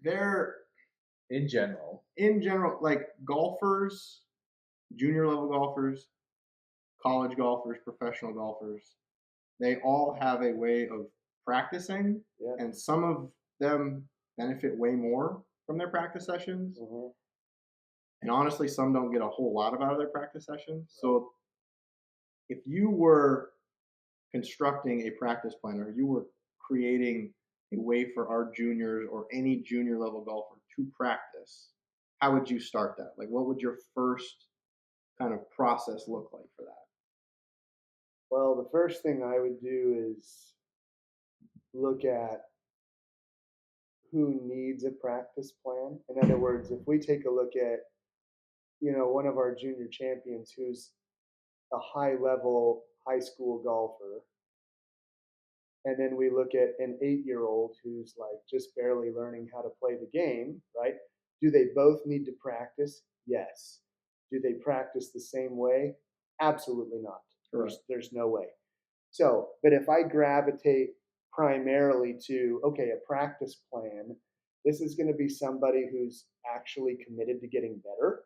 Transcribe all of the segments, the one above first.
they're in general. in general like golfers, junior level golfers, college golfers, professional golfers. They all have a way of practicing, Yeah. and some of them benefit way more from their practice sessions. Mm-hmm. And honestly, some don't get a whole lot out of their practice sessions. So if you were constructing a practice plan or you were creating a way for our juniors or any junior level golfer to practice, how would you start that? Like, what would your first kind of process look like for that? Well, the first thing I would do is look at who needs a practice plan. In other words, if we take a look at, one of our junior champions who's a high level high school golfer, and then we look at an 8-year-old who's like just barely learning how to play the game, right? Do they both need to practice? Yes. Do they practice the same way? Absolutely not. There's no way. So, but if I gravitate primarily to, okay, a practice plan, this is going to be somebody who's actually committed to getting better.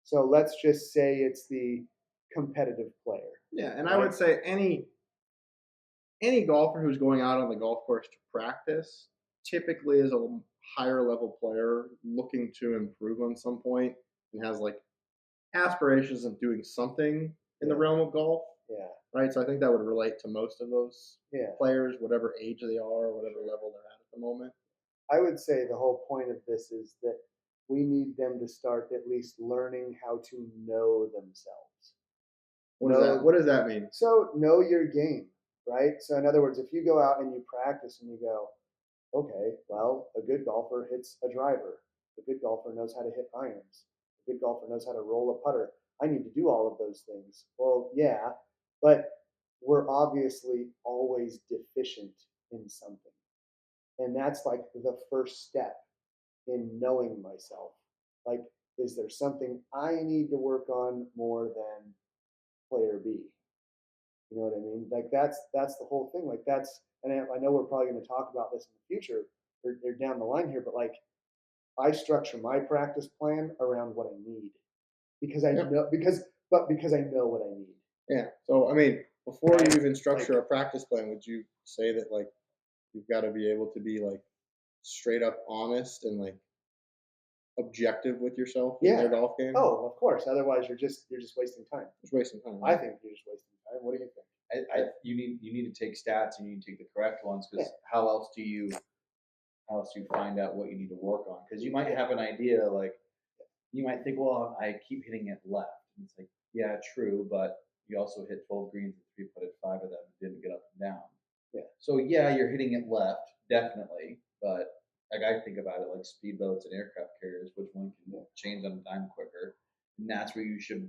So let's just say it's the competitive player. Yeah, and right? I would say any golfer who's going out on the golf course to practice typically is a higher level player looking to improve on some point and has like aspirations of doing something in the realm of golf. Yeah. Right. So I think that would relate to most of those Yeah. players, whatever age they are, whatever level they're at the moment. I would say the whole point of this is that we need them to start at least learning how to know themselves. What does that mean? So know your game, right? So in other words, if you go out and you practice and you go, okay, well, a good golfer hits a driver. A good golfer knows how to hit irons. A good golfer knows how to roll a putter. I need to do all of those things. Well, yeah, but we're obviously always deficient in something. And that's like the first step in knowing myself. Like, is there something I need to work on more than player B? You know what I mean? Like that's the whole thing. Like that's, and I know we're probably going to talk about this in the future or down the line here, but like I structure my practice plan around what I need because I know because I know what I need. Yeah. So I mean, before you even structure a practice plan, would you say that like you've got to be able to be like straight up honest and like objective with yourself in their golf game? Oh, of course. Otherwise, you're just wasting time. Just wasting time. Right? I think you're just wasting time. What do you think? You need to take stats and you need to take the correct ones because how else do you find out what you need to work on? Because you might have an idea, like you might think, well, I keep hitting it left. And it's like, yeah, true, but you also hit 12 greens and 3-putted 5 of them and didn't get up and down. Yeah. So yeah, you're hitting it left, definitely, but like I think about it like speedboats and aircraft carriers, which one can change on a dime quicker, and that's where you should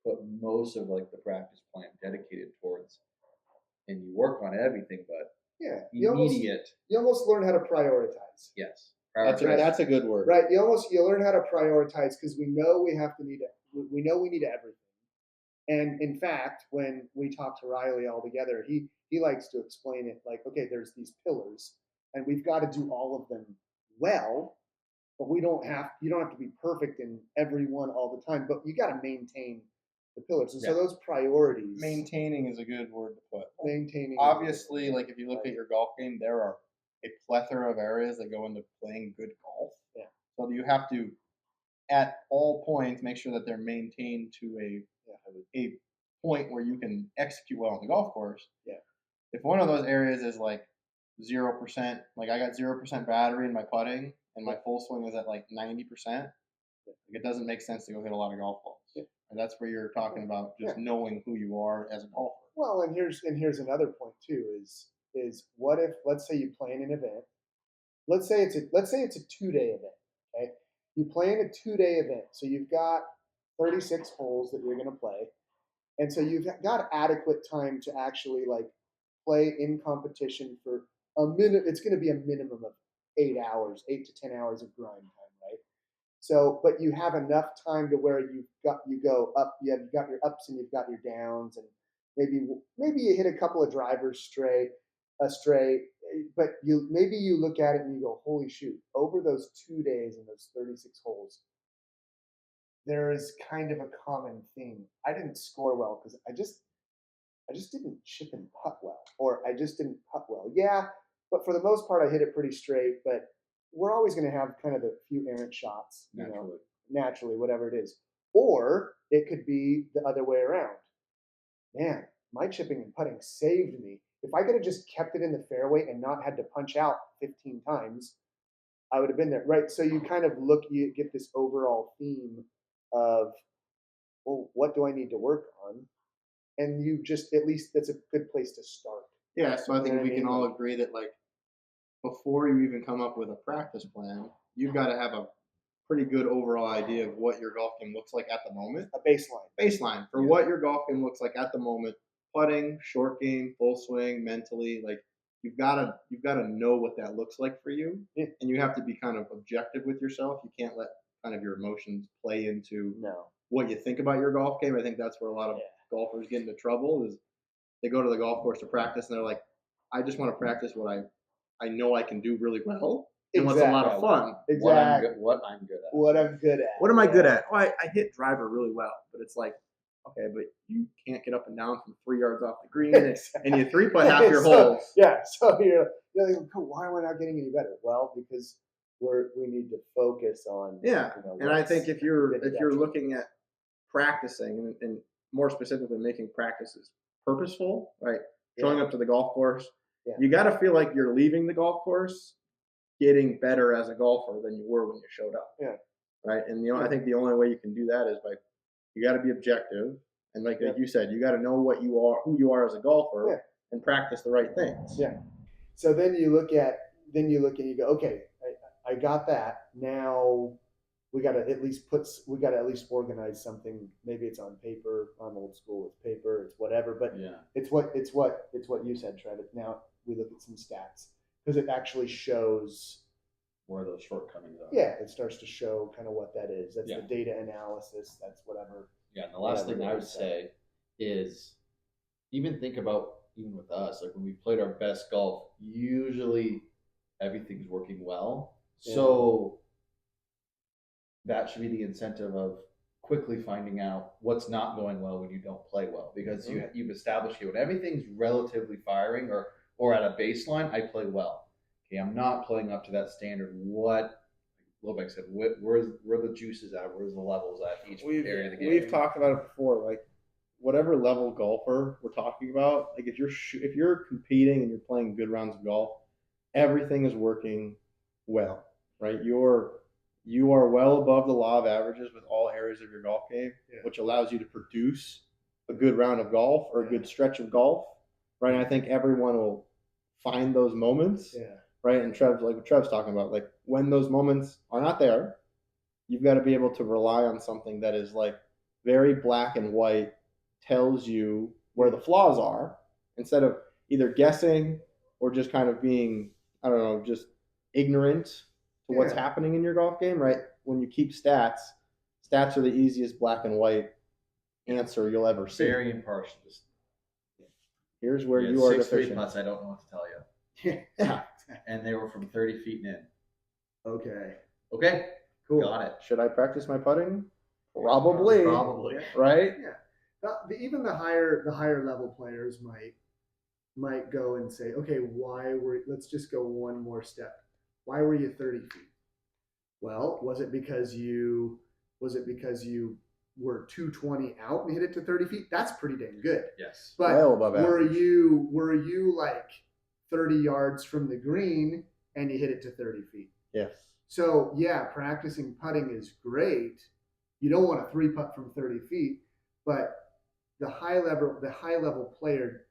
put most of like the practice plan dedicated towards, and you work on everything, but you almost learn how to prioritize. Yes, that's a good word. Right, you learn how to prioritize because we know we need everything. And in fact, when we talk to Riley all together, he likes to explain it like, okay, there's these pillars, and we've got to do all of them well, but you don't have to be perfect in every one all the time, but you got to maintain the pillars. And so those priorities. Maintaining is a good word to put. Maintaining. Obviously, like if you look at your golf game, there are a plethora of areas that go into playing good golf. Yeah. So you have to, at all points, make sure that they're maintained to a point where you can execute well on the golf course. Yeah. If one of those areas is like 0%, like I got 0% battery in my putting and my full swing is at like 90%, like it doesn't make sense to go hit a lot of golf balls. Yeah. And that's where you're talking about just knowing who you are as a golfer. Well, and here's another point too is what if, let's say you plan an event. Let's say it's a 2-day event. Okay, you plan a 2-day event, so you've got 36 holes that you're going to play, and so you've got adequate time to actually like play in competition for a minute. It's going to be a minimum of 8 to 10 hours of grind time, right? So, but you have enough time to where you go up. You've got your ups and you've got your downs, and maybe you hit a couple of drivers astray. but maybe you look at it and you go, holy shoot, over those 2 days and those 36 holes, there is kind of a common theme. I didn't score well because I just didn't chip and putt well, or I just didn't putt well. Yeah, but for the most part, I hit it pretty straight. But we're always going to have kind of a few errant shots, naturally, whatever it is. Or it could be the other way around. Man, my chipping and putting saved me. If I could have just kept it in the fairway and not had to punch out 15 times, I would have been there, right? So you kind of you get this overall theme of, well, what do I need to work on? And you just, at least that's a good place to start. Yeah, so I think You know what we I can mean? all agree that like before you even come up with a practice plan, you've got to have a pretty good overall idea of what your golf game looks like at the moment. A baseline. Baseline for what your golf game looks like at the moment. Putting, short game, full swing, mentally, like you've got to know what that looks like for you, Yeah. and you have to be kind of objective with yourself. You can't let kind of your emotions play into No. what you think about your golf game. I think that's where a lot of golfers get into trouble is they go to the golf course to practice and they're like, I just want to practice what I know I can do really well and what's a lot of fun. Exactly. What I'm good at. What I'm good at. What am I good at? Oh, I hit driver really well, but it's like, okay, but you can't get up and down from 3 yards off the green, and you three putt half your holes. Yeah, so you're like, why am I not getting any better? Well, because we need to focus on. Yeah, and I think if you're exactly. looking at practicing and more specifically making practices purposeful, right? Showing up to the golf course, you got to feel like you're leaving the golf course getting better as a golfer than you were when you showed up. Yeah. Right, and I think the only way you can do that is by you got to be objective, and like you said, you got to know what you are, who you are as a golfer, and practice the right things. Yeah. So then you look and you go, okay, I got that. Now we got to at least organize something. Maybe it's on paper. I'm old school with paper. It's whatever, but it's what you said, Travis. Now we look at some stats because it actually shows where those shortcomings are. Yeah, it starts to show kind of what that is. That's the data analysis. That's whatever. Yeah, and the last thing I would say is even think about, even with us, like when we played our best golf, usually everything's working well. Yeah. So that should be the incentive of quickly finding out what's not going well when you don't play well, because you've established here when everything's relatively firing or at a baseline, I play well. Okay, I'm not playing up to that standard. What Lobeck said, where the juices at? Where's the levels at each area of the game? We've talked about it before. Like whatever level golfer we're talking about, like if you're competing and you're playing good rounds of golf, everything is working well, right? You are well above the law of averages with all areas of your golf game, which allows you to produce a good round of golf or a good stretch of golf, right? And I think everyone will find those moments. Yeah. Right, and like Trev's talking about, like when those moments are not there, you've got to be able to rely on something that is like very black and white, tells you where the flaws are, instead of either guessing or just kind of being, I don't know, just ignorant to what's happening in your golf game, right? When you keep stats are the easiest black and white answer you'll ever see. Very impartial. Here's where you are deficient. Putts, I don't know what to tell you. Yeah. And they were from 30 feet in. Okay. Cool. Got it. Should I practice my putting? Probably. Right? Yeah. Even the higher level players might go and say, okay, let's just go one more step. Why were you 30 feet? Well, was it because you were 220 out and hit it to 30 feet? That's pretty dang good. Yes. But well above average. were you like 30 yards from the green and you hit it to 30 feet? Yes. So practicing putting is great. You don't want a 3-putt from 30 feet, but the high level player,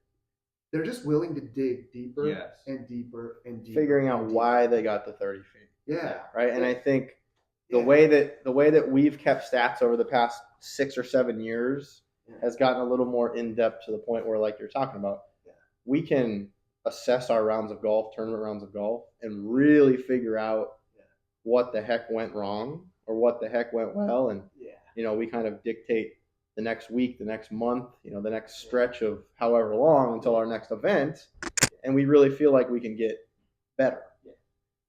they're just willing to dig deeper and deeper and deeper. Figuring out why they got to 30 feet. Yeah. Right. And I think the way that we've kept stats over the past 6 or 7 years has gotten a little more in depth to the point where, like you're talking about, we can assess our rounds of golf, tournament rounds of golf, and really figure out what the heck went wrong or what the heck went well. And, we kind of dictate the next week, the next month, the next stretch of however long until our next event. And we really feel like we can get better.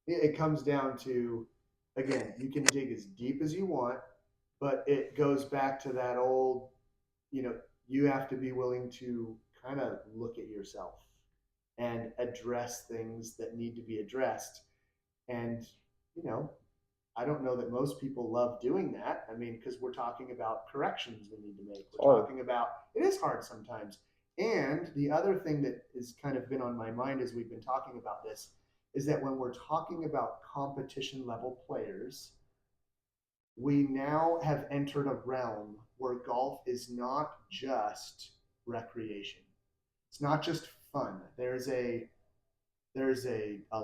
It comes down to, again, you can dig as deep as you want, but it goes back to that old, you have to be willing to kind of look at yourself and address things that need to be addressed. And, I don't know that most people love doing that. I mean, because we're talking about corrections we need to make. We're Hard. talking about, it is hard sometimes. And the other thing that has kind of been on my mind as we've been talking about this is that when we're talking about competition level players, we now have entered a realm where golf is not just recreation. It's not just fun. There's a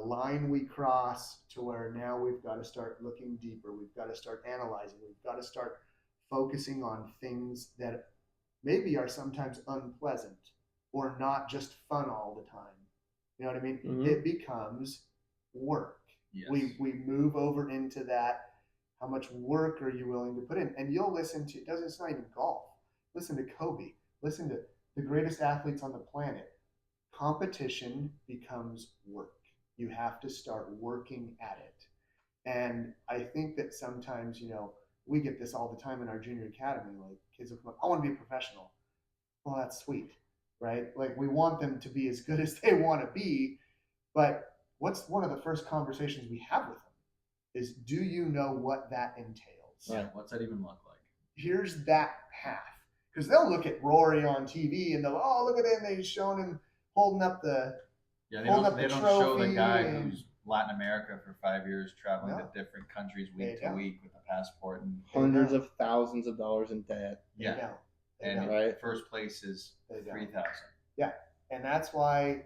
line we cross to where now we've got to start looking deeper. We've got to start analyzing. We've got to start focusing on things that maybe are sometimes unpleasant or not just fun all the time. You know what I mean? Mhm. It becomes work. Yes. We move over into that. How much work are you willing to put in? And you'll listen to, it's not even golf. Listen to Kobe. Listen to the greatest athletes on the planet. Competition becomes work. You have to start working at it. And I think that sometimes, we get this all the time in our junior academy. Like kids will come up, I want to be a professional. Well, that's sweet, right? Like we want them to be as good as they want to be. But what's one of the first conversations we have with them is, do you know what that entails? Yeah. What's that even look like? Here's that path. Because they'll look at Rory on TV and they'll, oh, look at him. They've shown him holding up the, Yeah, Hold up they the don't show the trophy guy and- who's Latin America for 5 years, traveling No. to different countries They week to don't. week with a passport, and Hundreds don't. of thousands of dollars in debt. They yeah, don't. They and don't. Right. first place is They don't. 3,000. And that's why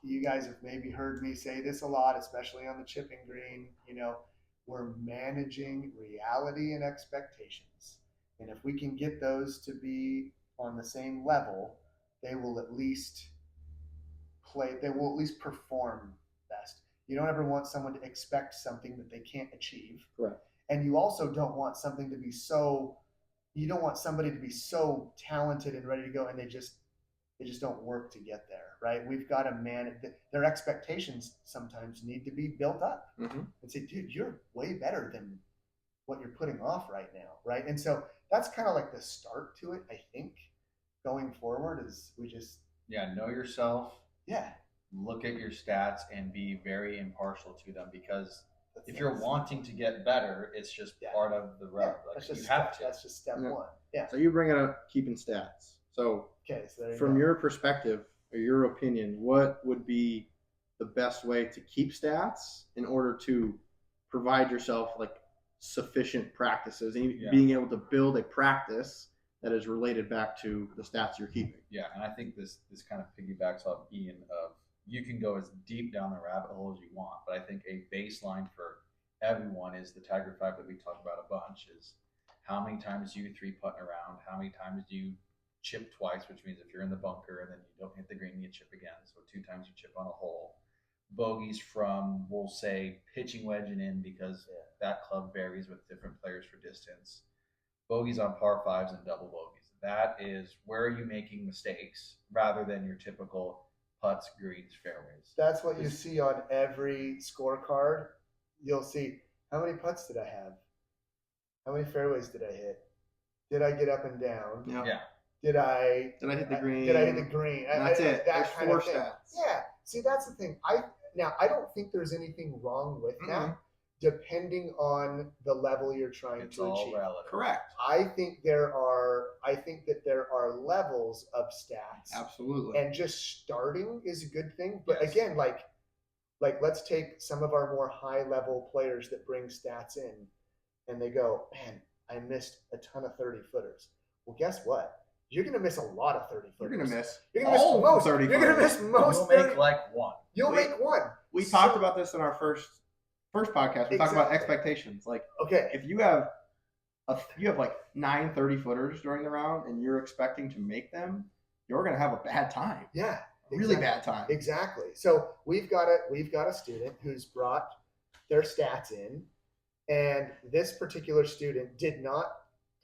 you guys have maybe heard me say this a lot, especially on the chipping green. We're managing reality and expectations. And if we can get those to be on the same level, they will at least perform best. You don't ever want someone to expect something that they can't achieve. Correct. And you also don't want something to be you don't want somebody to be so talented and ready to go and they just don't work to get there, right? We've got to manage their expectations. Sometimes need to be built up Mhm. and say, dude, you're way better than what you're putting off right now, right? And so that's kind of like the start to it. I think going forward is we just Know yourself, yeah. look at your stats, and be very impartial to them, because That's if you're nice. wanting to get better, it's just Yeah. part of the Yeah, road. that's Like, just you have to. That's just step Yeah. one. Yeah. So you bring it up keeping stats. So Okay. So there you from go. your perspective or your opinion, what would be the best way to keep stats in order to provide yourself like sufficient practices and Yeah. being able to build a practice that is related back to the stats you're keeping? Yeah, and I think this kind of piggybacks off Ian of, you can go as deep down the rabbit hole as you want, but I think a baseline for everyone is the Tiger 5 that we talk about a bunch, is how many times do you 3-putt around, how many times do you chip twice, which means if you're in the bunker and then you don't hit the green, you chip again, so 2 times you chip on a hole. Bogeys from, we'll say, pitching wedge and in, because that club varies with different players for distance. Bogeys on par 5s and double bogeys. That is, where are you making mistakes rather than your typical putts, greens, fairways. That's what you see on every scorecard. You'll see, how many putts did I have? How many fairways did I hit? Did I get up and down? Yeah. Did I hit the green? Did I hit the green? That's it. That There's kind 4 of thing. stats. Yeah. See, that's the thing. I don't think there's anything wrong with that, depending on the level you're trying It's to all achieve. relative. Correct. I think that there are levels of stats. Absolutely. And just starting is a good thing. But Yes. again, like let's take some of our more high level players that bring stats in and they go, man, I missed a ton of 30 footers. Well, guess what? You're going to miss a lot of 30 footers. You're going to miss You're going to miss all most. 30 You're going to footers. miss most. You'll 30. make like one. You'll make one. We So- talked about this in our first podcast. We talked about Exactly. expectations. Like Okay. if you have like 9 30-footers during the round and you're expecting to make them, you're going to have a bad time. Yeah. Really exactly. bad time. Exactly. So we've got a student who's brought their stats in, and this particular student did not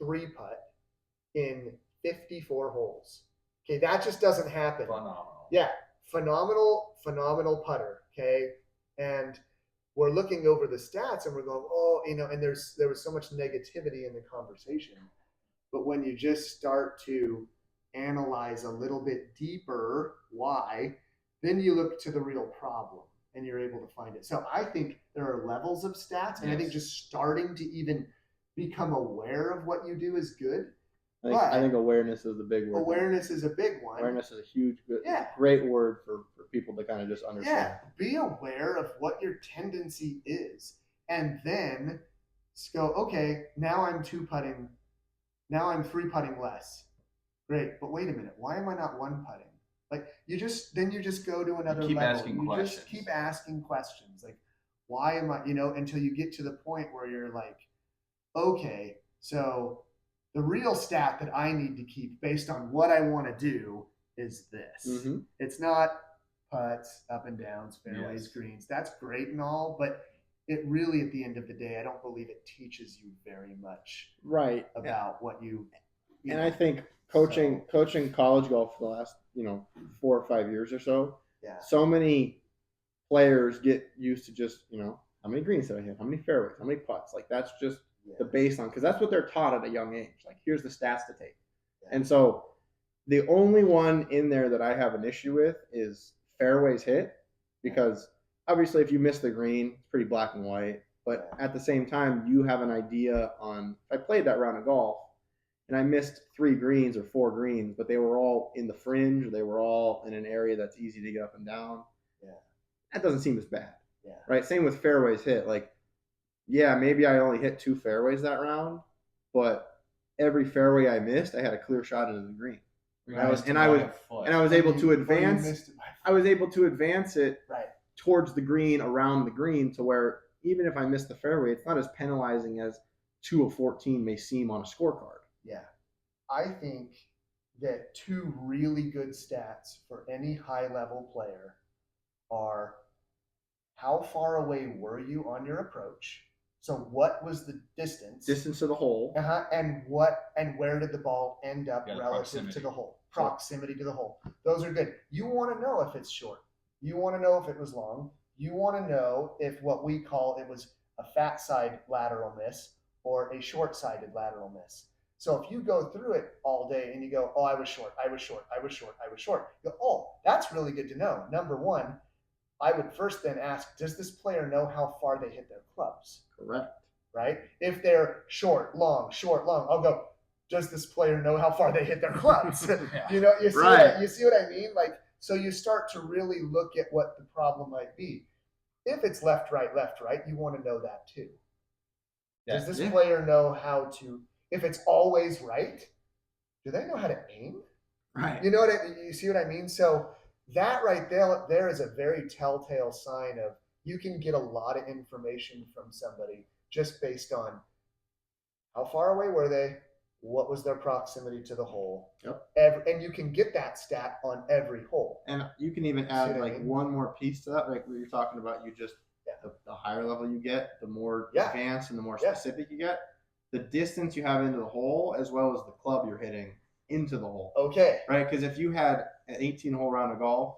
3-putt in 54 holes. Okay, that just doesn't happen. Phenomenal. Yeah, phenomenal putter. Okay. And we're looking over the stats and we're going, oh, and there was so much negativity in the conversation. But when you just start to analyze a little bit deeper why, then you look to the real problem and you're able to find it. So I think there are levels of stats, and I think just starting to even become aware of what you do is good. I think awareness is the big word. Awareness is a big one. Awareness is a huge, Yeah. great word for people to kind of just understand. Yeah, be aware of what your tendency is, and then go, okay, now I'm two putting, now I'm three putting less. Great, but wait a minute, why am I not one putting? Like you just go to another keep level. asking You questions. just keep asking questions, like why am I, until you get to the point where you're like, okay, so the real stat that I need to keep based on what I want to do is this. Mm-hmm. It's not putts, up and downs, fairways, Yes. greens. That's great and all, but it really, at the end of the day, I don't believe it teaches you very much Right. about what you. And I think coaching college golf for the last 4 or 5 years or so, Yeah. so many players get used to just how many greens did I hit, how many fairways, how many putts. Like that's just the baseline, because that's what they're taught at a young age. Like here's the stats to take. Yeah. And so the only one in there that I have an issue with is fairways hit, because obviously if you miss the green, it's pretty black and white. But at the same time, you have an idea on, if I played that round of golf and I missed 3 greens or 4 greens, but they were all in the fringe, or they were all in an area that's easy to get up and down. Yeah. That doesn't seem as bad. Yeah. Right. Same with fairways hit. Like, yeah, maybe I only hit 2 fairways that round, but every fairway I missed, I had a clear shot into the green. I was able to advance. I was able to advance it Right. towards the green, around the green, to where even if I missed the fairway, it's not as penalizing as 2 of 14 may seem on a scorecard. Yeah. I think that 2 really good stats for any high level player are how far away were you on your approach? So what was the distance? Distance to the hole. And where did the ball end up relative proximity to the hole? Proximity to the hole. Those are good. You want to know if it's short. You want to know if it was long. You want to know if what we call it was a fat side lateral miss or a short sided lateral miss. So if you go through it all day and you go, oh, I was short, I was short, I was short, I was short. You go, oh, that's really good to know. Number one, I would first then ask, does this player know how far they hit their clubs? Correct. Right? If they're short, long, I'll go, does this player know how far they hit their clubs? Yeah. You see, Right. you see what I mean? Like, so you start to really look at what the problem might be. If it's left, right, you want to know that too. Does this player know how to, if it's always right, do they know how to aim? Right. You see what I mean? So that right there is a very telltale sign of you can get a lot of information from somebody just based on how far away were they, what was their proximity to the hole. Yep. And you can get that stat on every hole. And you can even add See what I mean? one more piece to that, like what you're talking about. You just the higher level you get, the more advanced and the more specific you get. The distance you have into the hole, as well as the club you're hitting into the hole. Okay. Right? Because if you had an 18-hole round of golf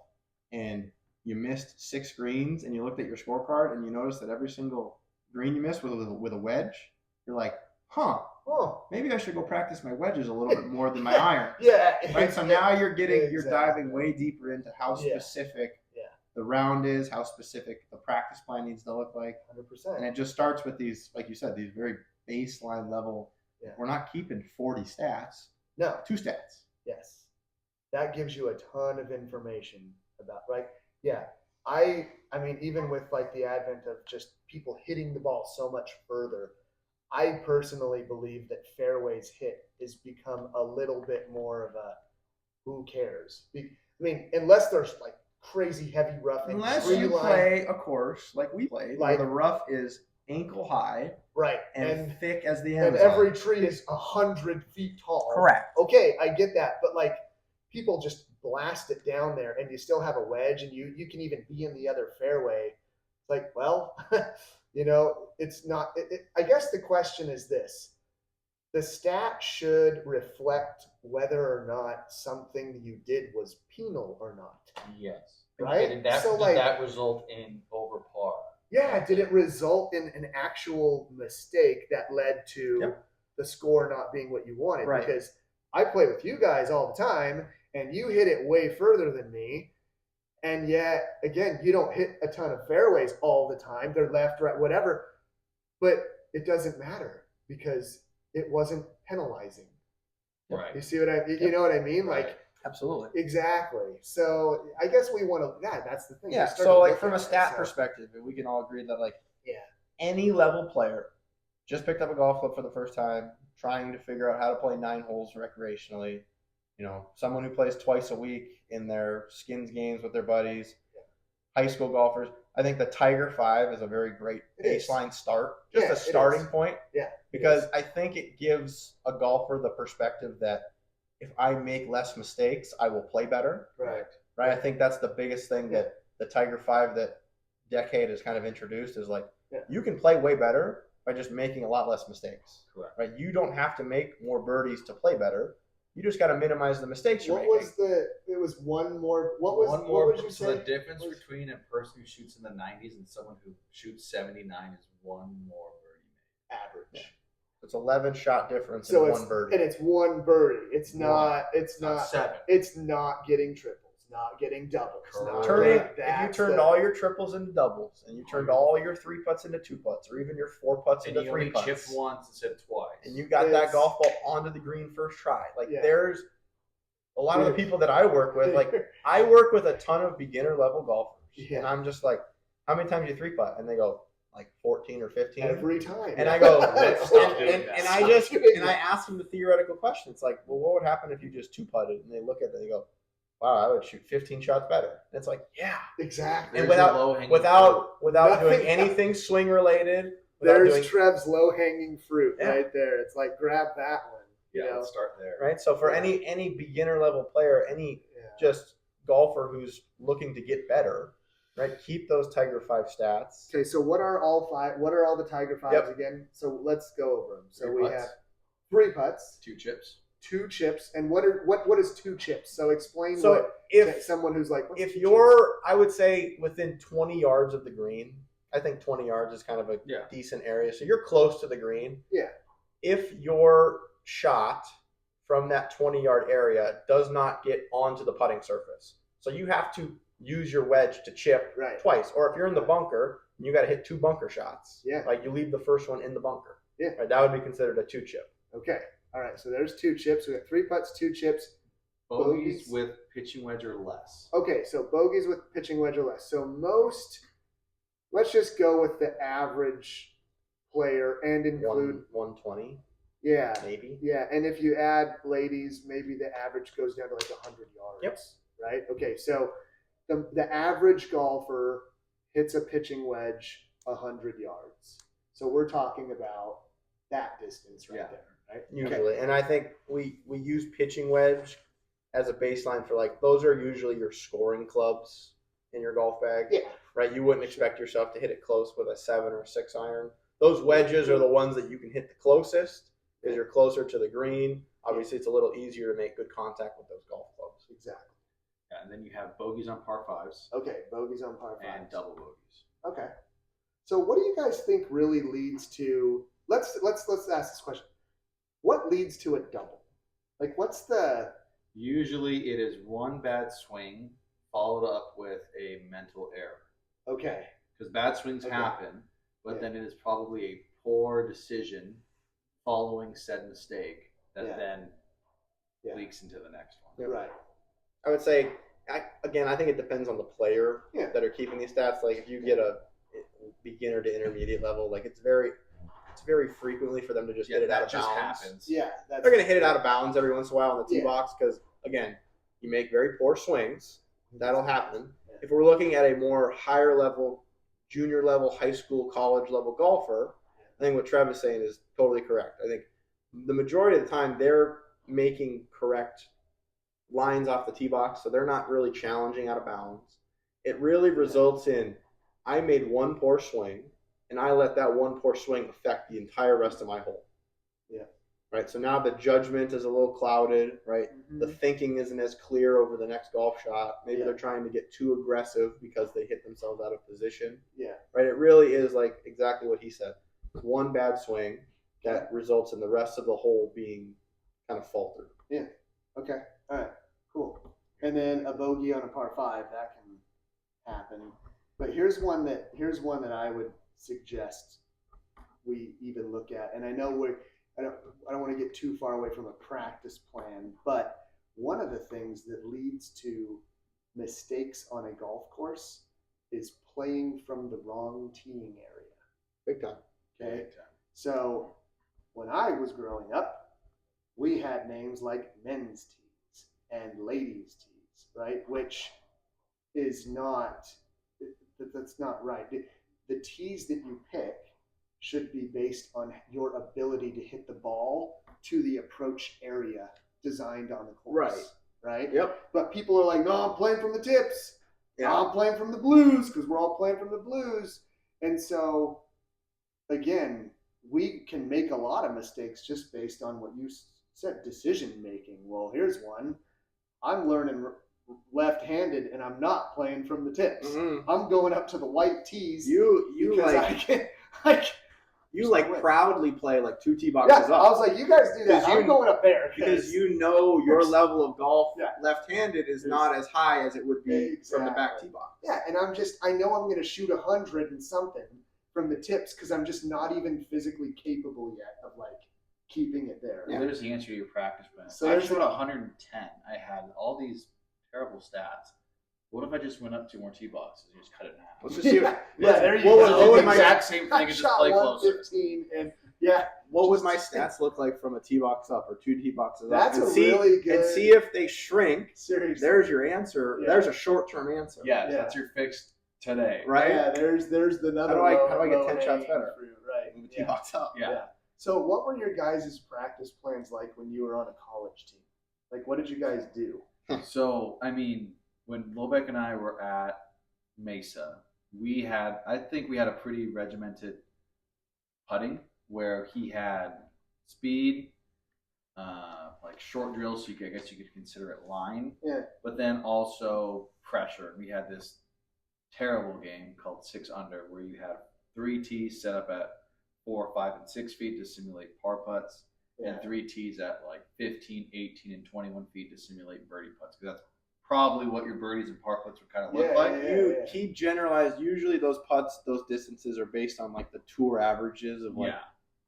and you missed 6 greens and you looked at your scorecard and you noticed that every single green you missed was with a wedge, you're like, huh, maybe I should go practice my wedges a little bit more than my iron. Yeah. Right? So now you're Exactly. diving way deeper into how specific the round is, how specific the practice plan needs to look like. 100%. And it just starts with these, like you said, these very baseline level. Yeah. We're not keeping 40 stats. No. 2 stats. Yes. That gives you a ton of information about, right? Yeah. I mean, even with like the advent of just people hitting the ball so much further, I personally believe that fairways hit has become a little bit more of a who cares? I mean, unless there's like crazy heavy roughing. Unless you play a course like we played, where the rough is ankle high, right, and thick as the Amazon. And every tree is 100 feet tall. Correct. Okay, I get that, but like people just blast it down there, and you still have a wedge, and you can even be in the other fairway. It's like, well, it's not. I guess the question is this: the stat should reflect whether or not something you did was penal or not. Yes. right? Did that, So, did like, that result in over par? yeah, did it result in an actual mistake that led to Yep. the score not being what you wanted? Right. Because I play with you guys all the time, and you hit it way further than me. And yet, again, you don't hit a ton of fairways all the time. They're left, right, whatever. But it doesn't matter because it wasn't penalizing. Right. You see what you know what I mean? Right. Like, Absolutely. exactly. So I guess we want to. Yeah, that's the thing. Yeah. We start So to like look from at a it, stat so- perspective, we can all agree that like Yeah. any level player just picked up a golf club for the first time, trying to figure out how to play 9 holes recreationally. You know, someone who plays twice a week in their skins games with their buddies, high school golfers. I think the Tiger 5 is a very great It is. baseline start, just Yeah, a it starting is. point. Yeah. Because I think it gives a golfer the perspective that if I make less mistakes, I will play better. Right. Right. I think that's the biggest thing that the Tiger 5 that Decade has kind of introduced is like you can play way better by just making a lot less mistakes. Correct. Right. You don't have to make more birdies to play better. You just got to minimize the mistakes you're What making. was the? It was one more. What was? One What more. would you So say? the difference was- between a person who shoots in the 90s and someone who shoots 79 is one more birdie average. Yeah. It's 11 shot difference So in it's one birdie. and it's one birdie. It's One. not. It's made. Not not. 7. It's not getting triples. Not getting doubles. Not Turning, getting- if you that's turned the- all your triples into doubles, and you turned all your 3 putts into 2 putts, or even your 4 putts And into you 3 only putts, chipped once instead of twice. and you got that It's- golf ball onto the green first try. Like Yeah. there's a lot of the Dude. people that I work with. Like I work with a ton of beginner level golfers, Yeah. and I'm just like, how many times do you 3 putt? And they go like 14 or 15. every time. And I go, Let's and, stop doing and, that. and I Stop just doing and I that. ask them the theoretical question. It's like, well, what would happen if you just 2 putted? And they look at it and they go, wow, I would shoot 15 shots better. And it's like, yeah. Exactly. And There's your without low-hanging without doing Nothing- anything swing related, without There's doing Trev's low hanging fruit Yeah. right there. It's like grab that one. Yeah, You know? let's start there. right. So for Yeah. any beginner level player, any Yeah. just golfer who's looking to get better, right? Keep those Tiger 5 stats. Okay, so what are all 5? What are all the Tiger 5s Yep. again? So let's go over them. So 3 we putts. have 3 putts, 2 chips. 2 chips, and what is 2 chips? So explain So what to if someone who's like, what's if 2 you're, I would say within 20 yards of the green. I think 20 yards is kind of a Yeah. decent area. So you're close to the green. Yeah. If your shot from that 20-yard area does not get onto the putting surface, so you have to use your wedge to chip Right. twice. Or if you're in the bunker, you got to hit 2 bunker shots. Yeah. Like you leave the first one in the bunker. Yeah. Right, that would be considered a 2 chip. Okay. All right. So there's 2 chips. We got 3 putts, 2 chips. Bogeys Bogeys. with pitching wedge or less. Okay. So bogeys with pitching wedge or less. So let's just go with the average player and include, 120, yeah. maybe. Yeah, and if you add ladies, maybe the average goes down to like 100 yards. Yep. Right? Okay, so the average golfer hits a pitching wedge 100 yards. So we're talking about that distance right Yeah. there, right? Usually. And I think we use pitching wedge as a baseline for like, those are usually your scoring clubs in your golf bag. Yeah. Right? You wouldn't expect yourself to hit it close with a 7 or 6 iron. Those wedges are the ones that you can hit the closest because you're closer to the green. Obviously, it's a little easier to make good contact with those golf clubs. Exactly. Yeah, and then you have bogeys on par 5s Okay, bogeys on par 5. and double bogeys. Okay. So what do you guys think really leads to let's ask this question. What leads to a double? Like what's the Usually it is one bad swing followed up with a mental error. okay. Because bad swings Okay. happen, but Yeah. then it is probably a poor decision following said mistake that Yeah. then Yeah. leaks into the next one. Right. I would say, I think it depends on the player Yeah. that are keeping these stats. Like if you get a beginner to intermediate level, like it's very frequently for them to just Yeah, hit it out that of just bounds. happens. Yeah, that's They're going to hit it out of bounds every once in a while on the tee Yeah. box because, again, you make very poor swings. That'll happen. Yeah. If we're looking at a more higher level, junior level, high school, college level golfer, I think what Trev is saying is totally correct. I think the majority of the time they're making correct lines off the tee box, so they're not really challenging out of bounds. It really results in I made one poor swing, and I let that one poor swing affect the entire rest of my hole. Yeah. right? So now the judgment is a little clouded, right? The thinking isn't as clear over the next golf shot. Maybe Yeah. they're trying to get too aggressive because they hit themselves out of position, Yeah. right? It really is like exactly what he said. One bad swing that results in the rest of the hole being kind of faltered. Okay. All right. Cool. And then a bogey on a par 5, that can happen. But here's one that I would suggest we even look at. And I know I don't want to get too far away from a practice plan, but one of the things that leads to mistakes on a golf course is playing from the wrong teeing area. Big time. Okay. So when I was growing up, we had names like men's tees and ladies tees, right? Which is that's not right. The tees that you pick should be based on your ability to hit the ball to the approach area designed on the course. Right. Yep. But people are like, no, I'm playing from the tips. Yeah. I'm playing from the blues because we're all playing from the blues. And so, again, we can make a lot of mistakes just based on what you said, decision making. Well, here's one. I'm learning left-handed and I'm not playing from the tips. Mm-hmm. I'm going up to the white tees. You because like proudly play like 2 tee yeah, boxes I up. was like, you guys do that. I'm going up there Because you know your level of golf Yeah. left-handed is not as high as it would be from the back tee box. Yeah, and I know I'm going to shoot 100 and something from the tips because I'm just not even physically capable yet of like keeping it there. Well, there's the answer to your practice plan. So I there's showed 110. I had all these terrible stats. What if I just went up 2 more tee boxes and just cut it in half? Let's just see. Yeah, there you what go. would the my exact same thing I and just shot play closer. 115 and yeah. what would my stats look like from a tee box up or 2 tee boxes That's up? a really good. And see if they shrink. Seriously. There's your answer. Yeah. There's a short-term answer. Yeah, Yeah. that's your fix today. Right? Yeah, there's the another. How do I get 10 low-hanging shots better? fruit, right. Move the tee Yeah. box up. Yeah. So what were your guys' practice plans like when you were on a college team? Like, what did you guys do? So, I mean, when Lobeck and I were at Mesa, I think we had a pretty regimented putting where he had speed, like short drills, so I guess you could consider it line. Yeah. But then also pressure. We had this terrible game called 6 Under where you had 3 tees set up at 4, 5, and 6 feet to simulate par putts, and 3 tees at like 15, 18, and 21 feet to simulate birdie putts. Because that's probably what your birdies and par putts would kind of look like. He generalized. Usually those putts, those distances are based on like the tour averages of like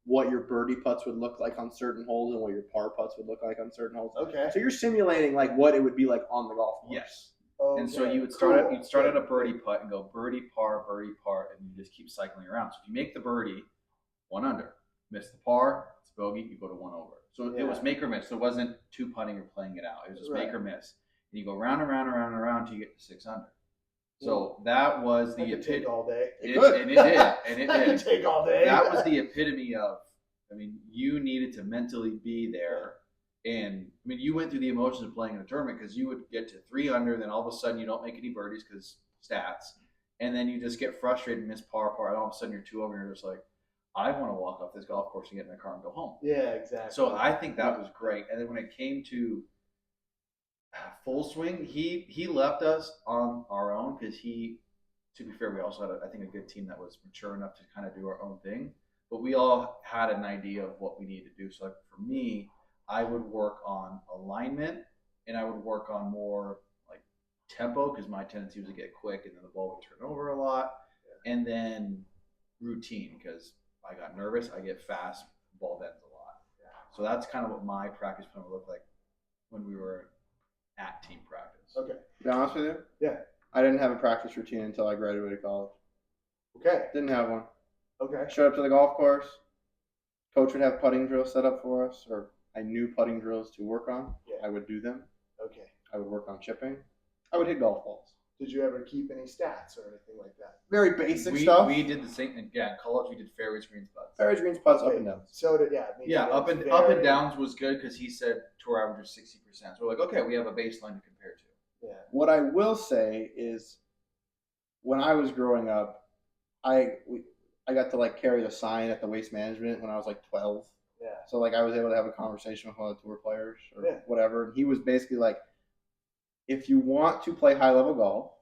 what your birdie putts would look like on certain holes and what your par putts would look like on certain holes. Okay. So you're simulating like what it would be like on the golf course. Yes. Okay. And so you would start at a birdie putt and go birdie par, and you just keep cycling around. So if you make the birdie, 1 under, miss the par, it's bogey, you go to 1 over. So it was make or miss. So it wasn't 2 putting or playing it out. It was just make or miss. And you go round and round and round and round until you get to 6 under. So that was the could take all day. And it did. And it That could did. take all day. That was the epitome of, I mean, you needed to mentally be there. And I mean, you went through the emotions of playing in a tournament because you would get to 3 under, then all of a sudden you don't make any birdies because stats. And then you just get frustrated and miss par, and all of a sudden you're 2 over and you're just like, I want to walk off this golf course and get in the car and go home. Yeah, exactly. So I think that was great. And then when it came to full swing, he left us on our own because to be fair, we also had, I think, a good team that was mature enough to kind of do our own thing. But we all had an idea of what we needed to do. So like for me, I would work on alignment and I would work on more like tempo because my tendency was to get quick and then the ball would turn over a lot. And then routine because I got nervous, I get fast, ball bends a lot. So that's kind of what my practice plan would look like when we were at team practice. Okay. To be honest with you? Yeah. I didn't have a practice routine until I graduated college. Okay. Didn't have one. Okay. Showed up to the golf course. Coach would have putting drills set up for us, or I knew putting drills to work on. Yeah. I would do them. Okay. I would work on chipping. I would hit golf balls. Did you ever keep any stats or anything like that? Very basic stuff. We did the same thing. Yeah, in college we did fairways, greens, putts. Fairways, greens, putts, up Okay. and downs. So did me Yeah, too. up and downs was good because he said tour average is 60%. So we're like, okay, we have a baseline to compare to. Yeah. What I will say is, when I was growing up, I got to like carry the sign at the waste management when I was like 12. Yeah. So like I was able to have a conversation with one of the tour players or Yeah. whatever, and he was basically like, if you want to play high level golf,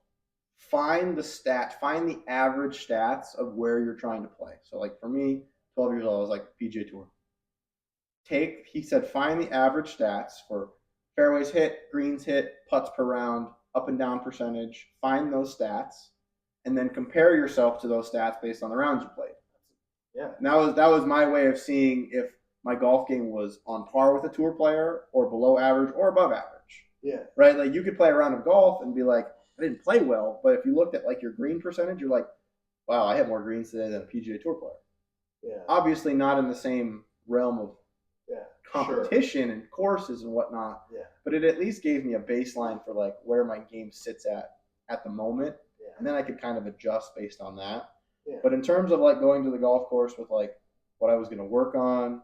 find the average stats of where you're trying to play. So like for me, 12 years old, I was like PGA Tour. He said, find the average stats for fairways hit, greens hit, putts per round, up and down percentage. Find those stats, and then compare yourself to those stats based on the rounds you played. Yeah. And that was my way of seeing if my golf game was on par with a tour player or below average or above average. Yeah. Right? Like you could play a round of golf and be like, I didn't play well, but if you looked at like your green percentage, you're like, wow, I had more greens today than a PGA Tour player. Yeah. Obviously not in the same realm of competition and courses and whatnot. Yeah. But it at least gave me a baseline for like where my game sits at the moment. Yeah. And then I could kind of adjust based on that. Yeah. But in terms of like going to the golf course with like what I was going to work on,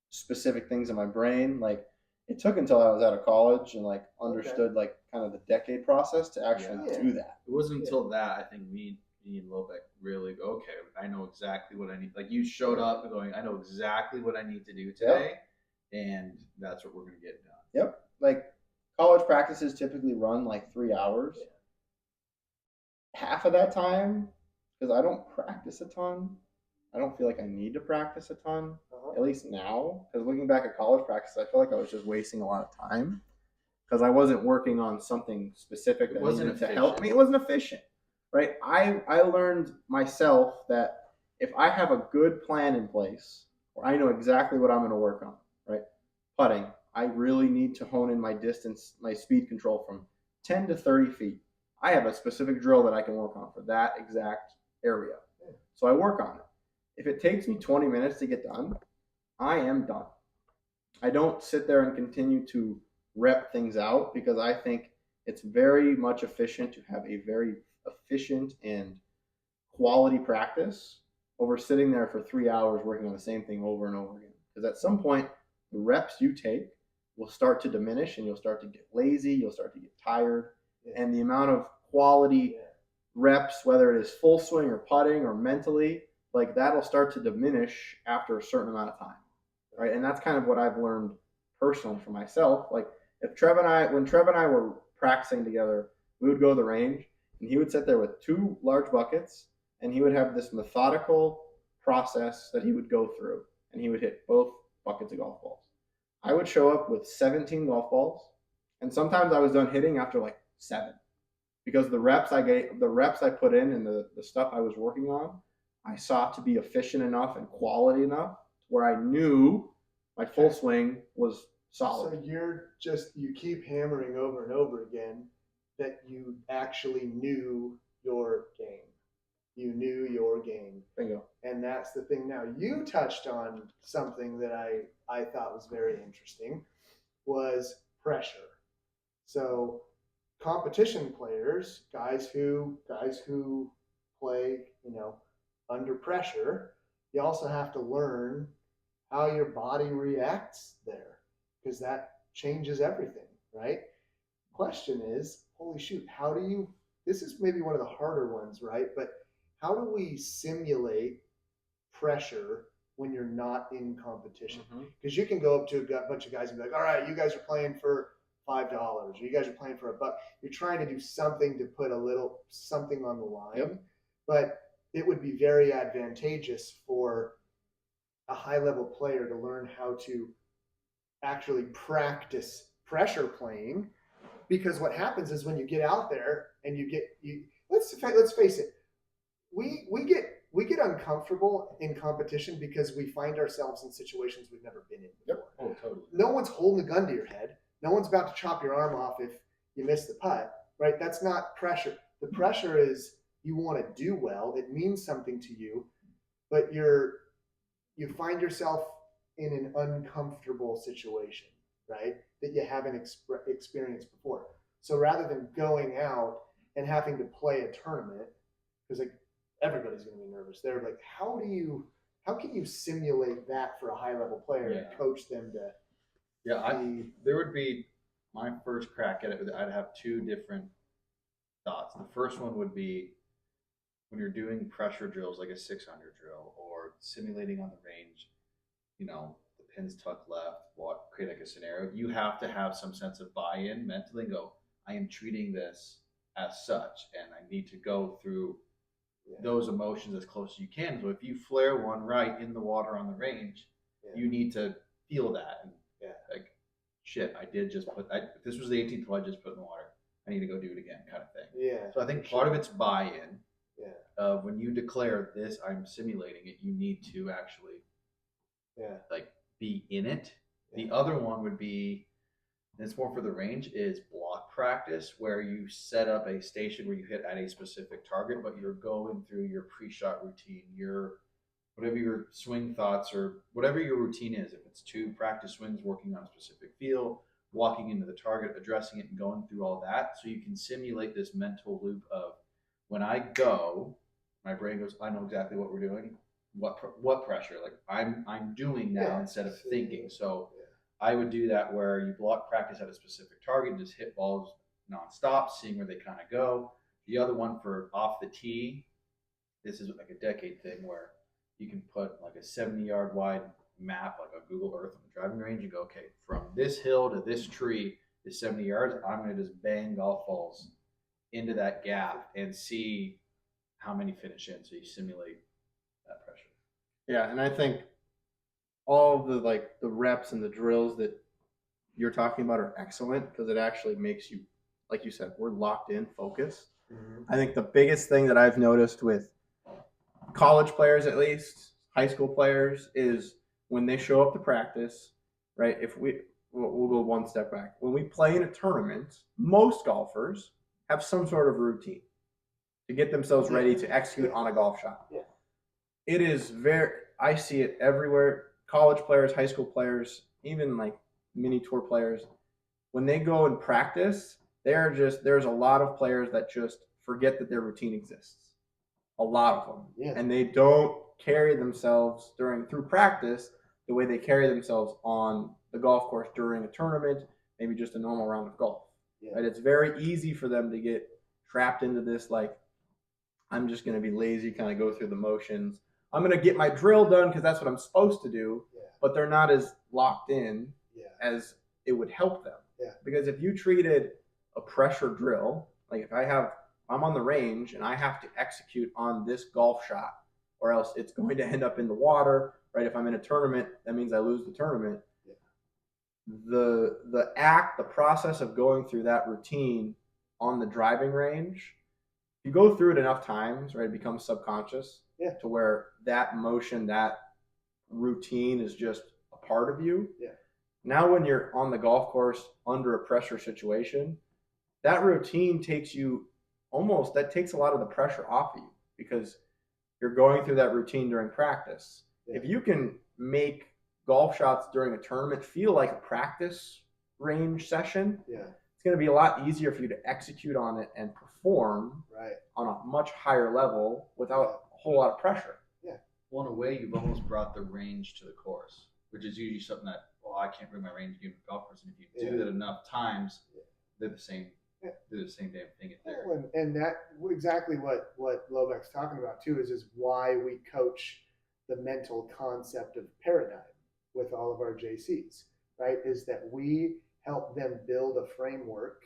specific things in my brain, like it took until I was out of college and like understood like kind of the decade process to actually Yeah. do that. It wasn't until that I think me and Lobeck really go, okay, I know exactly what I need. Like you showed up and going, I know exactly what I need to do today, and that's what we're gonna get done. Yep. Like college practices typically run like 3 hours. Half of that time, because I don't practice a ton, I don't feel like I need to practice a ton, at least now. Because looking back at college practice, I feel like I was just wasting a lot of time because I wasn't working on something specific that wasn't needed to help efficient. me. It wasn't efficient, right? I learned myself that if I have a good plan in place, or I know exactly what I'm going to work on, right? Putting, I really need to hone in my distance, my speed control from 10 to 30 feet. I have a specific drill that I can work on for that exact area. So I work on it. If it takes me 20 minutes to get done, I am done. I don't sit there and continue to rep things out because I think it's very much efficient to have a very efficient and quality practice over sitting there for 3 hours working on the same thing over and over again. Because at some point, the reps you take will start to diminish and you'll start to get lazy, you'll start to get tired, and the amount of quality reps, whether it is full swing or putting or mentally, like that'll start to diminish after a certain amount of time, right? And that's kind of what I've learned personally for myself. Like when Trev and I were practicing together, we would go to the range and he would sit there with 2 large buckets and he would have this methodical process that he would go through and he would hit both buckets of golf balls. I would show up with 17 golf balls and sometimes I was done hitting after like 7 because the reps I put in and the stuff I was working on, I sought to be efficient enough and quality enough where I knew my full swing was solid. So you keep hammering over and over again that you actually knew your game. You knew your game. Bingo. And that's the thing. Now you touched on something that I thought was very interesting was pressure. So competition players, guys who play, under pressure, you also have to learn how your body reacts there because that changes everything, right? Question is, holy shoot, this is maybe one of the harder ones, right? But how do we simulate pressure when you're not in competition? Because you can go up to a bunch of guys and be like, all right, you guys are playing for $5 or you guys are playing for $1. You're trying to do something to put a little something on the line, but it would be very advantageous for a high level player to learn how to actually practice pressure playing, because what happens is when you get out there and let's face it, we get uncomfortable in competition because we find ourselves in situations we've never been in before. Oh, totally. No one's holding a gun to your head. No one's about to chop your arm off if you miss the putt, right? That's not pressure. The pressure is you want to do well. It means something to you, but you find yourself in an uncomfortable situation, right? That you haven't experienced before. So rather than going out and having to play a tournament, because like everybody's going to be nervous, they're like, how can you simulate that for a high level player and coach them to? There would be my first crack at it. I'd have 2 different thoughts. The first one would be when you're doing pressure drills like a 600 drill or simulating on the range, the pins tuck left, create like a scenario. You have to have some sense of buy-in mentally and go, I am treating this as such, and I need to go through those emotions as close as you can. So if you flare one right in the water on the range, you need to feel that. And like, shit, I did just this was the 18th hole I just put in the water. I need to go do it again, kind of thing. Yeah. So I think part of it's buy-in. Yeah. When you declare this, I'm simulating it, you need to actually like be in it. Yeah. The other one would be, and it's more for the range, is block practice, where you set up a station where you hit at a specific target, but you're going through your pre-shot routine, your whatever your swing thoughts or whatever your routine is. If it's 2 practice swings, working on a specific field, walking into the target, addressing it, and going through all that, so you can simulate this mental loop of when I go, my brain goes, I know exactly what we're doing, what pressure, like I'm doing now instead of thinking. So I would do that where you block practice at a specific target and just hit balls nonstop, seeing where they kind of go. The other one for off the tee, this is like a decade thing where you can put like a 70-yard wide map, like a Google Earth on the driving range, and go, okay, from this hill to this tree is 70 yards. I'm going to just bang golf balls into that gap and see how many finish in. So you simulate that pressure. Yeah, and I think all the the reps and the drills that you're talking about are excellent because it actually makes you, like you said, we're locked in, focused. I think the biggest thing that I've noticed with college players, at least high school players, is when they show up to practice, right? We'll go one step back. When we play in a tournament, most golfers have some sort of routine to get themselves ready to execute on a golf shot. Yeah. It is I see it everywhere. College players, high school players, even like mini tour players, when they go and practice, there's a lot of players that just forget that their routine exists. A lot of them. Yeah. And they don't carry themselves through practice the way they carry themselves on the golf course during a tournament, maybe just a normal round of golf. Yeah. Right? It's very easy for them to get trapped into this, like, I'm just going to be lazy, kind of go through the motions. I'm going to get my drill done because that's what I'm supposed to do, but they're not as locked in as it would help them. Yeah. Because if you treated a pressure drill, like if I'm on the range and I have to execute on this golf shot or else it's going to end up in the water, right? If I'm in a tournament, that means I lose the tournament. Yeah. The process of going through that routine on the driving range, you go through it enough times, right? It becomes subconscious to where that motion, that routine is just a part of you. Yeah. Now when you're on the golf course under a pressure situation, that routine takes a lot of the pressure off of you because you're going through that routine during practice. Yeah. If you can make golf shots during a tournament feel like a practice range session, it's going to be a lot easier for you to execute on it and perform on a much higher level without a whole lot of pressure. Well, in a way, you've almost brought the range to the course, which is usually something that, I can't bring my range game to the golf course. And if you do that enough times, they're the same. They're the same damn thing. And that exactly what Lobeck's talking about too is why we coach the mental concept of paradigm with all of our JCs, right? Is that we help them build a framework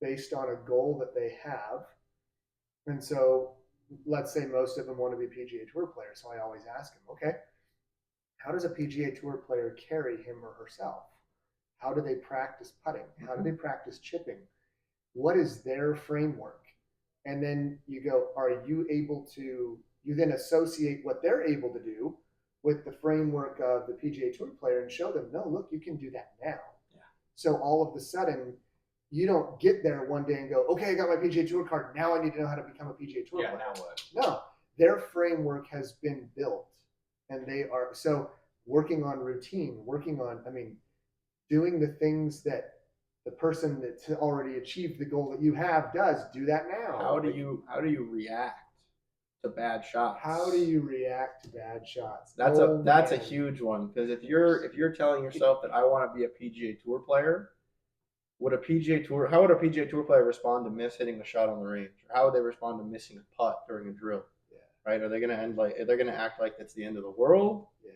based on a goal that they have. And so let's say most of them want to be PGA Tour players. So I always ask them, okay, how does a PGA Tour player carry him or herself? How do they practice putting? How do they practice chipping? What is their framework? And then you go, are you able to, you then associate what they're able to do with the framework of the PGA Tour player and show them, no, look, you can do that now. Yeah. So all of a sudden, you don't get there one day and go, okay, I got my PGA Tour card. Now I need to know how to become a PGA Tour player. Now what? No, their framework has been built. And they are, so working on routine, doing the things that the person that's already achieved the goal that you have does, do that now. How do you react to bad shots? How do you react to bad shots? That's a huge one, because if you're telling yourself that I want to be a PGA Tour player, how would a PGA Tour player respond to hitting the shot on the range? Or how would they respond to missing a putt during a drill? Right? Are they going to act like it's the end of the world? Yeah.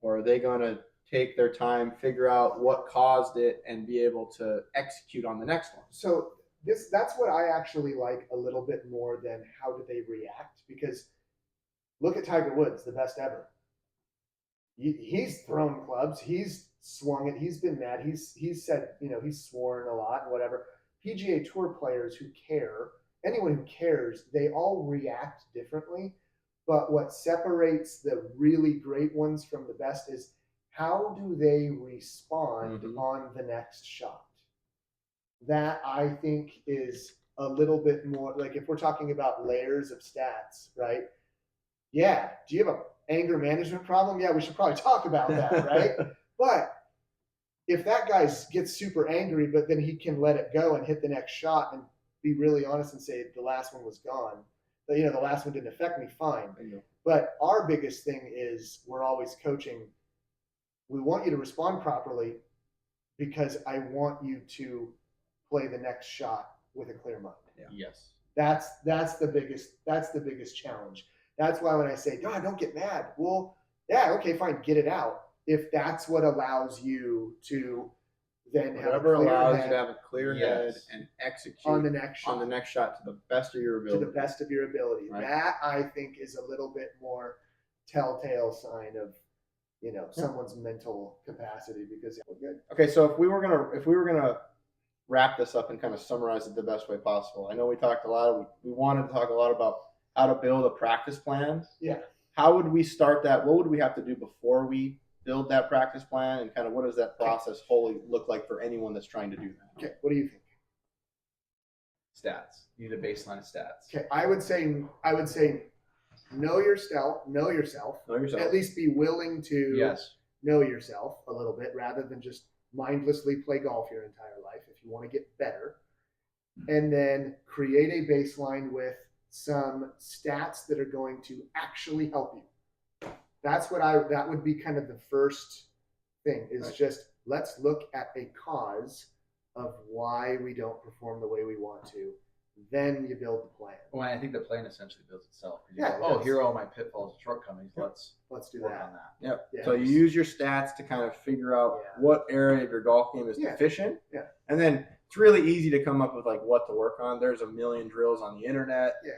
Or are they going to take their time, figure out what caused it, and be able to execute on the next one. So that's what I actually like a little bit more than how do they react, because look at Tiger Woods, the best ever. He's thrown clubs, he's swung it, he's been mad, he's said, he's sworn a lot and whatever. PGA Tour players who care, anyone who cares, they all react differently. But what separates the really great ones from the best is how do they respond on the next shot? That I think is a little bit more like if we're talking about layers of stats, right? Yeah. Do you have an anger management problem? Yeah, we should probably talk about that, right? But if that guy gets super angry, but then he can let it go and hit the next shot and be really honest and say the last one was gone, the last one didn't affect me, fine. But our biggest thing is we're always coaching. We want you to respond properly because I want you to play the next shot with a clear mind. Yes. That's the biggest challenge. That's why when I say, God, don't get mad. Well, yeah, okay, fine, get it out. If that's what allows you to then Whatever have a clear allows head you to have a clear head Yes. and execute on the next shot. on the next shot to the best of your ability. To the best of your ability. Right. That I think is a little bit more telltale sign of someone's mental capacity, because we're good. Okay, so if we were gonna wrap this up and kind of summarize it the best way possible, I know we talked a lot. We wanted to talk a lot about how to build a practice plan. Yeah. How would we start that? What would we have to do before we build that practice plan, and kind of what does that process wholly look like for anyone that's trying to do that? Okay, what do you think? Stats. You need a baseline of stats. Okay, I would say know yourself. Know yourself. At least be willing to Yes. know yourself a little bit rather than just mindlessly play golf your entire life if you want to get better. And then create a baseline with some stats that are going to actually help you. That would be kind of the first thing is Right. just let's look at a cause of why we don't perform the way we want to. Then you build the plan. Well, I think the plan essentially builds itself. You Yeah, go, it oh, does. here are all my pitfalls and shortcomings. Yep. Let's do work that. on that. Yep. Yeah. So you use your stats to kind of figure out Yeah. what area of your golf game is Yeah. deficient. Yeah. And then it's really easy to come up with like what to work on. There's a million drills on the internet. Yeah.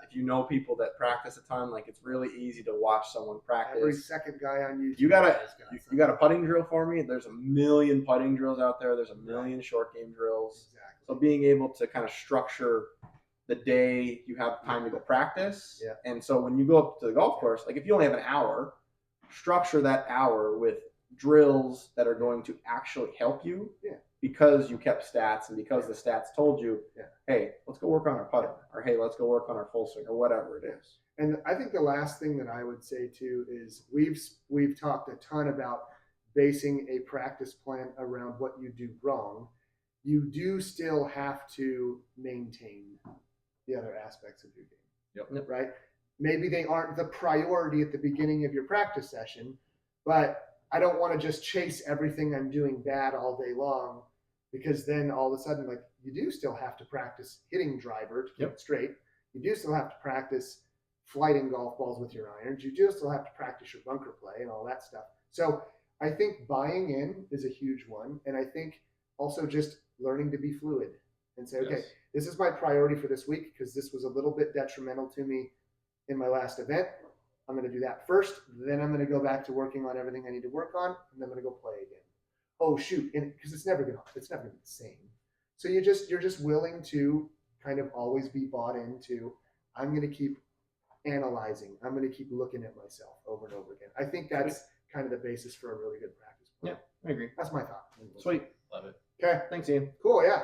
If you know people that practice a ton, like it's really easy to watch someone practice. Every second guy on YouTube. You got has you got a putting drill for me? There's a million putting drills out there. There's a million short game drills. Exactly. So being able to kind of structure the day you have time to go practice. Yeah. And so when you go up to the golf course, like if you only have an hour, structure that hour with drills that are going to actually help you. Yeah. Because you kept stats and because the stats told you, Yeah. hey, let's go work on our putting, or hey, let's go work on our full swing, or whatever it is. And I think the last thing that I would say too is we've talked a ton about basing a practice plan around what you do wrong. You do still have to maintain the other aspects of your game. Yep. Right? Maybe they aren't the priority at the beginning of your practice session, but I don't want to just chase everything I'm doing bad all day long, because then all of a sudden, like, you do still have to practice hitting driver to keep it straight. You do still have to practice flighting golf balls with your irons. You do still have to practice your bunker play and all that stuff. So I think buying in is a huge one. And I think also just learning to be fluid and say, okay, Yes. this is my priority for this week because this was a little bit detrimental to me in my last event. I'm going to do that first. Then I'm going to go back to working on everything I need to work on, and then I'm going to go play again. Oh shoot, because it's never going to be the same. So you're just willing to kind of always be bought into. I'm going to keep analyzing. I'm going to keep looking at myself over and over again. I think that's kind of the basis for a really good practice plan. Yeah, I agree. That's my thought. Sweet. Love it. Okay. Thanks, Ian. Cool. Yeah.